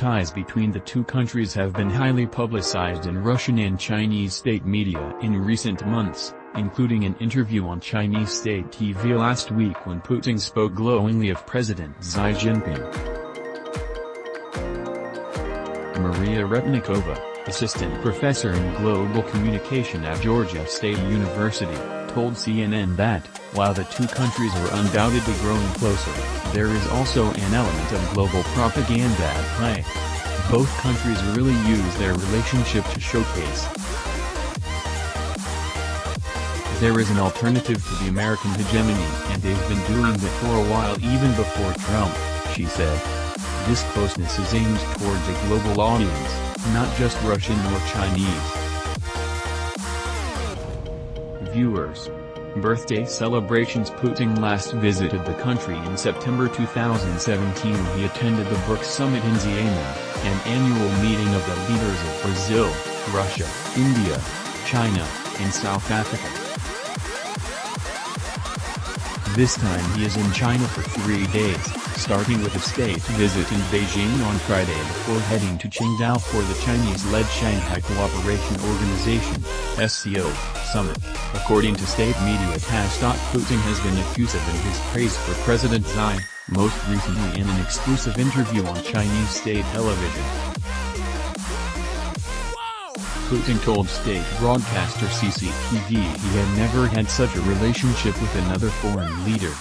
ties between the two countries have been highly publicized in Russian and Chinese state media in recent months, including an interview on Chinese state TV last week when Putin spoke glowingly of President Xi Jinping. Maria Repnikova, assistant professor in global communication at Georgia State University, told CNN that, while the two countries are undoubtedly growing closer, there is also an element of global propaganda at play. Both countries really use their relationship to showcase there is an alternative to the American hegemony, and they've been doing it for a while even before Trump, she said. This closeness is aimed towards a global audience, not just Russian or Chinese viewers. Birthday celebrations. Putin last visited the country in September 2017 when he attended the BRICS summit in Xiamen, an annual meeting of the leaders of Brazil, Russia, India, China, and South Africa. This time he is in China for 3 days, starting with a state visit in Beijing on Friday before heading to Qingdao for the Chinese-led Shanghai Cooperation Organization (SCO) summit. According to state media TASS. Putin has been effusive in his praise for President Xi, most recently in an exclusive interview on Chinese state television. Putin told state broadcaster CCTV he had never had such a relationship with another foreign leader.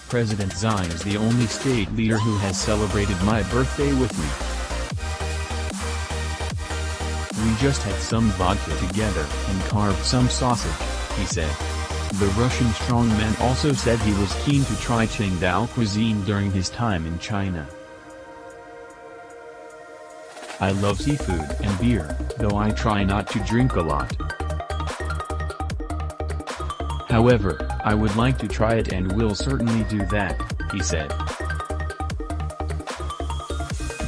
President Xi is the only state leader who has celebrated my birthday with me. We just had some vodka together and carved some sausage, he said. The Russian strongman also said he was keen to try Qingdao cuisine during his time in China. I love seafood and beer, though I try not to drink a lot. However, I would like to try it and will certainly do that, he said.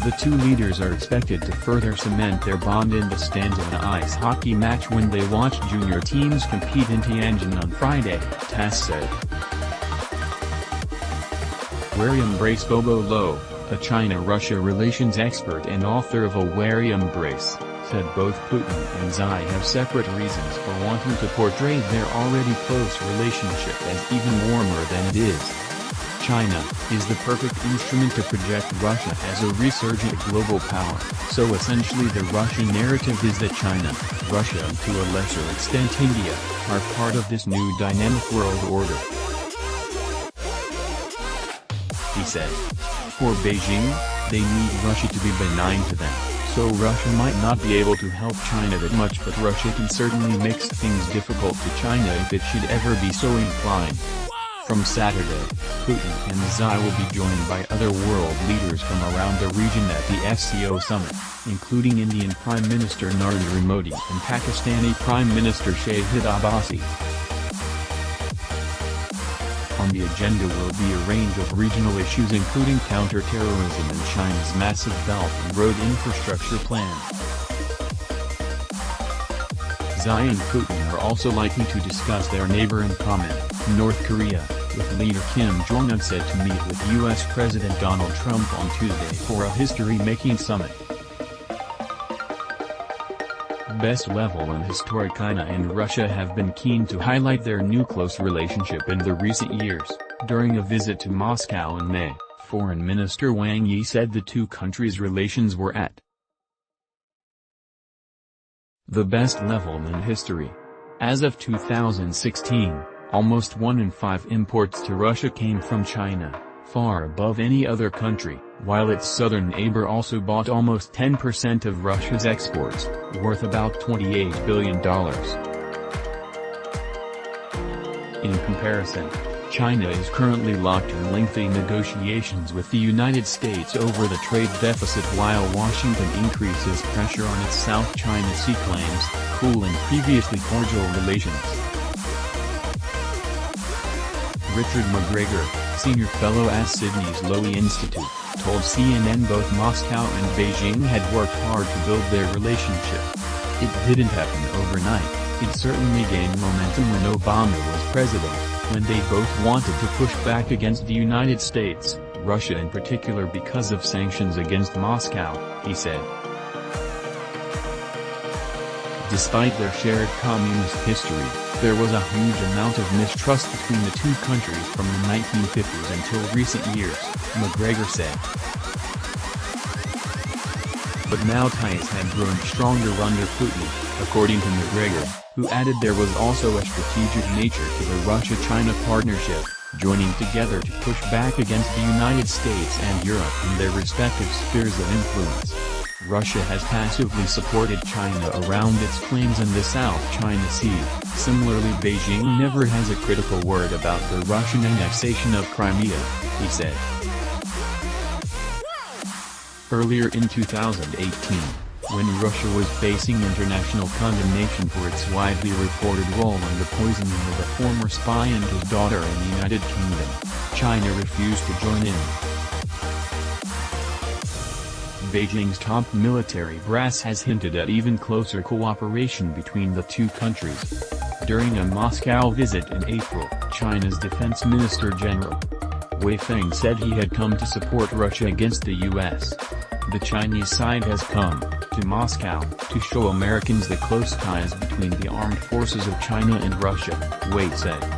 The two leaders are expected to further cement their bond in the stands of an ice hockey match when they watch junior teams compete in Tianjin on Friday, TASS said. Wary Embrace. Bobo Lo, a China-Russia relations expert and author of A Wary Embrace, said both Putin and Xi have separate reasons for wanting to portray their already close relationship as even warmer than it is. China is the perfect instrument to project Russia as a resurgent global power, so essentially the Russian narrative is that China, Russia and to a lesser extent India, are part of this new dynamic world order, he said. For Beijing, they need Russia to be benign to them, so Russia might not be able to help China that much, but Russia can certainly make things difficult to China if it should ever be so inclined. From Saturday, Putin and Xi will be joined by other world leaders from around the region at the SCO summit, including Indian Prime Minister Narendra Modi and Pakistani Prime Minister Shahid Abbasi. On the agenda will be a range of regional issues including counter-terrorism and China's massive Belt and Road infrastructure plan. Xi and Putin are also likely to discuss their neighbor in common, North Korea, with leader Kim Jong-un said to meet with U.S. President Donald Trump on Tuesday for a history-making summit. Best level and historic. China and Russia have been keen to highlight their new close relationship in the recent years. During a visit to Moscow in May, Foreign Minister Wang Yi said the two countries' relations were at the best level in history. As of 2016, almost 1 in 5 imports to Russia came from China, far above any other country, while its southern neighbor also bought almost 10% of Russia's exports, worth about $28 billion. In comparison, China is currently locked in lengthy negotiations with the United States over the trade deficit while Washington increases pressure on its South China Sea claims, cooling previously cordial relations. Richard McGregor, senior fellow at Sydney's Lowy Institute, told CNN both Moscow and Beijing had worked hard to build their relationship. It didn't happen overnight, it certainly gained momentum when Obama was president, when they both wanted to push back against the United States, Russia in particular because of sanctions against Moscow. he said. Despite their shared communist history, there was a huge amount of mistrust between the two countries from the 1950s until recent years, McGregor said. But now ties have grown stronger under Putin, according to McGregor, who added there was also a strategic nature to the Russia-China partnership, joining together to push back against the United States and Europe in their respective spheres of influence. Russia has passively supported China around its claims in the South China Sea. Similarly, Beijing never has a critical word about the Russian annexation of Crimea, he said. Earlier in 2018, when Russia was facing international condemnation for its widely reported role in the poisoning of a former spy and his daughter in the United Kingdom, China refused to join in. Beijing's top military brass has hinted at even closer cooperation between the two countries. During a Moscow visit in April, China's Defense Minister General Wei Feng said he had come to support Russia against the U.S. The Chinese side has come to Moscow to show Americans the close ties between the armed forces of China and Russia, Wei said.